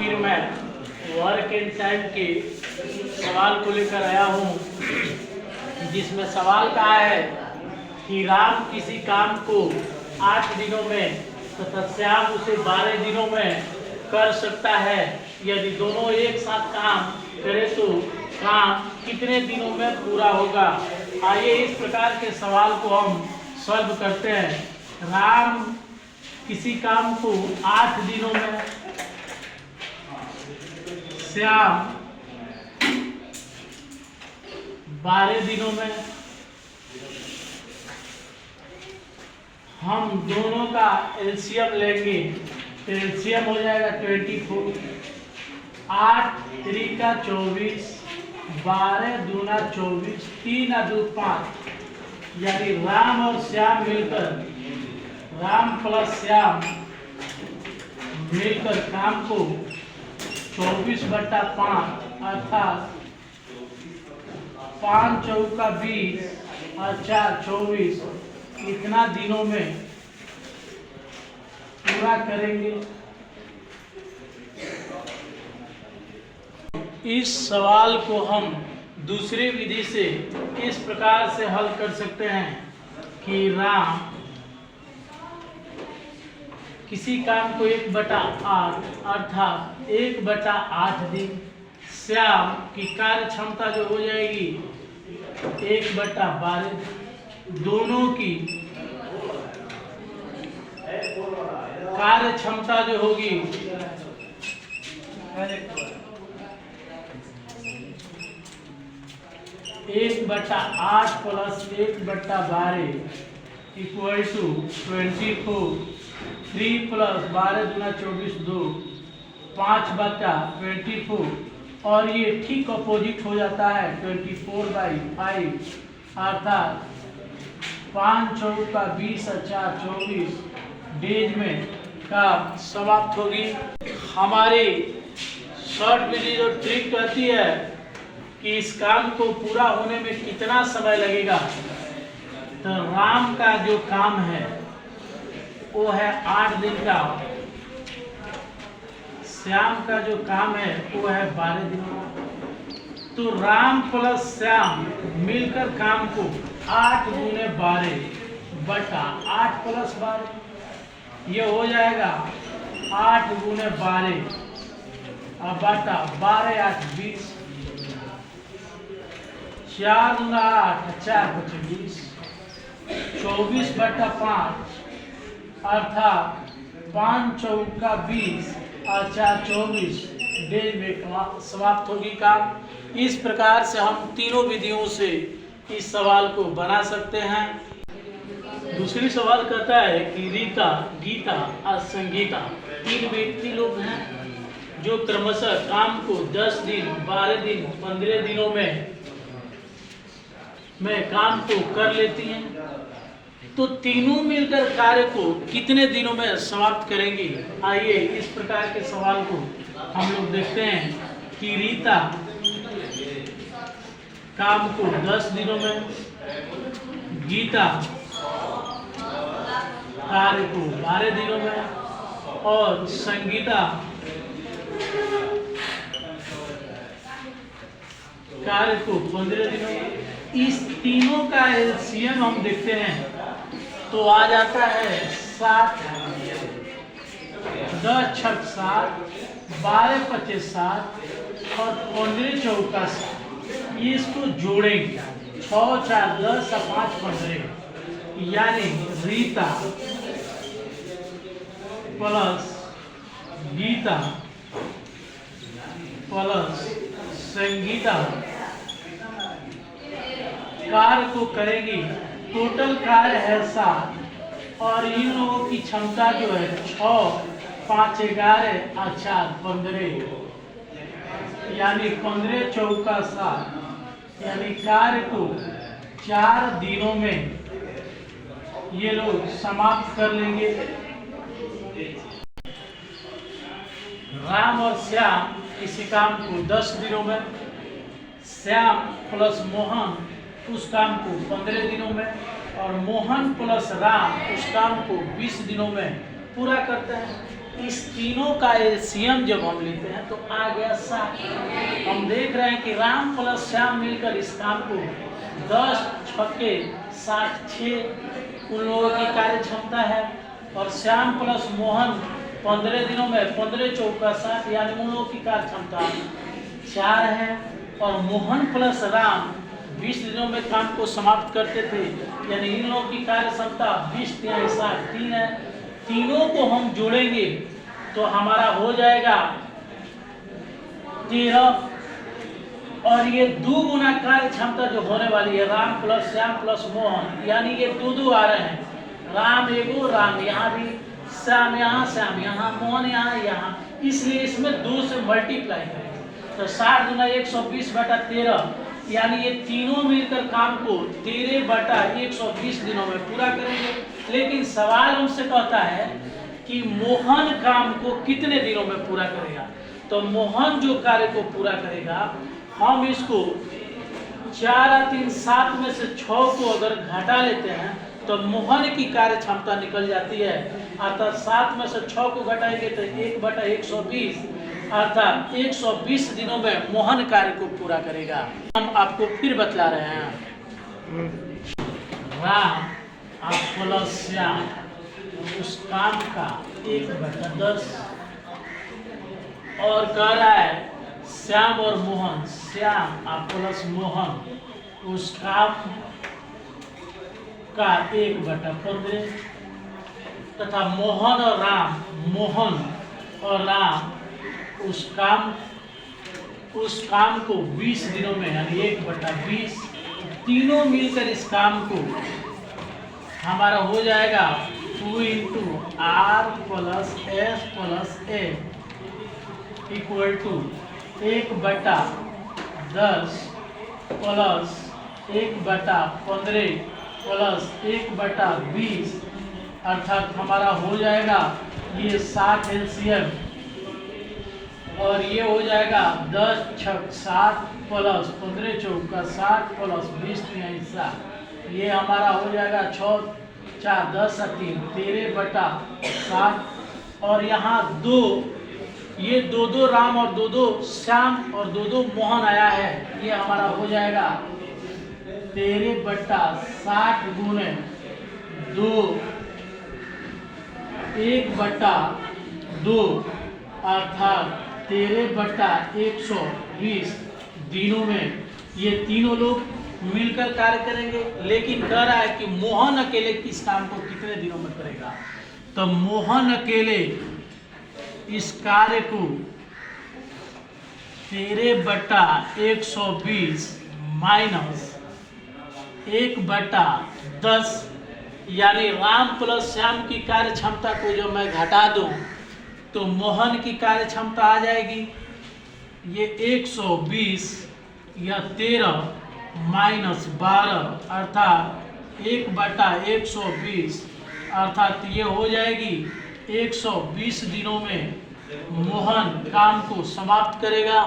फिर मैं work and time के सवाल को लेकर आया हूँ, जिसमें सवाल कहा है कि राम किसी काम को 8 दिनों में तथा श्याम उसे 12 दिनों में कर सकता है। यदि दोनों एक साथ काम करें तो काम कितने दिनों में पूरा होगा। आइए इस प्रकार के सवाल को हम सॉल्व करते हैं। राम किसी काम को 8 दिनों में, श्याम 12 दिनों में, हम दोनों का एलसीएम लेंगे तो एलसीएम हो जाएगा 24, 8 3 का 24, 12 दूना 24, 3 2 5, यानी राम और श्याम मिलकर, राम प्लस श्याम मिलकर काम को 24/5 अर्थात 5 चौका 20 और 4 24 इतना दिनों में पूरा करेंगे। इस सवाल को हम दूसरी विधि से इस प्रकार से हल कर सकते हैं कि राम किसी काम को 1/8 अर्थात 1/8 दिन, श्याम की कार्य क्षमता जो हो जाएगी 1/12, दोनों की कार्य क्षमता जो होगी 1/8 प्लस 1/12 इक्वल टू 24, 3 प्लस 12 दूना 24 2, 5/24 और ये ठीक अपोजिट हो जाता है 24/5 अर्थात 5 चौका 20 और 4 24 डेज में काम समाप्त होगी। हमारी शॉर्ट विधि जो ट्रिक कहती है कि इस काम को पूरा होने में कितना समय लगेगा, तो राम का जो काम है वो है 8 दिन का, श्याम का जो काम है वो है 12 दिन का। तो राम प्लस श्याम मिलकर काम को 8 गुने 12 बटा 8 प्लस 12, ये हो जाएगा 8 गुने 12 और बटा 12 8 20, 4 दूना 8 4 25 24/5 अर्थात 5 चौका 20 और 4 24 डेज में समाप्त होगी काम। इस प्रकार से हम तीनों विधियों से इस सवाल को बना सकते हैं। दूसरी सवाल कहता है कि रीता, गीता और संगीता 3 व्यक्ति लोग हैं जो क्रमशः काम को 10 दिन, 12 दिन, 15 दिनों में काम को कर लेती हैं। तो तीनों मिलकर कार्य को कितने दिनों में समाप्त करेंगी। आइए इस प्रकार के सवाल को हम लोग देखते हैं कि रीता काम को 10 दिनों में, गीता कार्य को 12 दिनों में और संगीता कार्य को 15 दिनों में। इस तीनों का एलसीएम हम देखते हैं तो आ जाता है 60, 10 छक 60, 12 25 60 और 15 चौका 60। इसको जोड़ेंगे 6 4 10 और 5 15, यानी रीता प्लस गीता प्लस संगीता कार्य को करेगी। टोटल कार्य है 7 और इन लोगों की क्षमता जो है 6 5 11 और 4 15, यानी 15 चौका 7, यानी कार्य को 4 दिनों में ये लोग समाप्त कर लेंगे। राम और श्याम किसी काम को 10 दिनों में, श्याम प्लस मोहन उस काम को 15 दिनों में और मोहन प्लस राम उस काम को 20 दिनों में पूरा करते हैं। इस तीनों का एलसीएम जब हम लेते हैं तो आ गया 7। हम देख रहे हैं कि राम प्लस श्याम मिलकर इस काम को 10 छक्के 6 उन लोगों की कार्य क्षमता है, और श्याम प्लस मोहन 15 दिनों में 15 चौका 7 यानी उन लोगों की कार्य क्षमता 4 है, और मोहन प्लस राम 20 दिनों में काम को समाप्त करते थे, यानी इन लोगों की कार्य क्षमता 20 × 7 3 है। तीनों को हम जोड़ेंगे तो हमारा हो जाएगा 13, और ये 2 गुना कार्य क्षमता जो होने वाली है राम प्लस श्याम प्लस मोहन, यानी ये 2 आ रहे हैं, राम एगो, राम यहाँ भी, श्याम यहाँ, श्याम यहाँ, मोहन यहाँ, इसलिए इसमें 2 से मल्टीप्लाई करेंगे तो 60 गुना 120/13, यानी ये तीनों मिलकर काम को 13/120 दिनों में पूरा करेंगे। लेकिन सवाल हमसे कहता है कि मोहन काम को कितने दिनों में पूरा करेगा, तो मोहन जो कार्य को पूरा करेगा हम इसको 4 और 3 7 में से 6 को अगर घटा लेते हैं तो मोहन की कार्य क्षमता निकल जाती है, अर्थात 7 में से 6 को घटाएंगे तो 1/120, अर्थात 120 दिनों में मोहन कार्य को पूरा करेगा। हम आपको फिर बतला रहे हैं, राम प्लस श्याम उस काम का 1/10, और कह रहा है श्याम और मोहन, श्याम प्लस मोहन उस काम का 1/15, तथा मोहन और राम उस काम को 20 दिनों में यानी 1/20, तीनों मिलकर इस काम को हमारा हो जाएगा 2 × R plus S plus A equal to 1/10 plus 1/15 plus 1/20, अर्थात हमारा हो जाएगा ये 60 एलसीएम, और ये हो जाएगा 10 × 7 प्लस 15 चौका 7 प्लस 20 × 7, ये हमारा हो जाएगा 6 4 10 3 13/7, और यहाँ 2 ये 2 राम और 2 श्याम और 2 मोहन आया है, ये हमारा हो जाएगा 13/60 गुणे 2 1/2, अर्थात 13/120 दिनों में ये तीनों लोग मिलकर कार्य करेंगे। लेकिन कह रहा है कि मोहन अकेले किस काम को कितने दिनों में करेगा, तो मोहन अकेले इस कार्य को 13/120 माइनस 1/10, यानी राम प्लस श्याम की कार्य क्षमता को जो मैं घटा दूं तो मोहन की कार्य क्षमता आ जाएगी ये 120 या 13 माइनस 12, अर्थात 1/120, अर्थात ये हो जाएगी 120 दिनों में मोहन काम को समाप्त करेगा।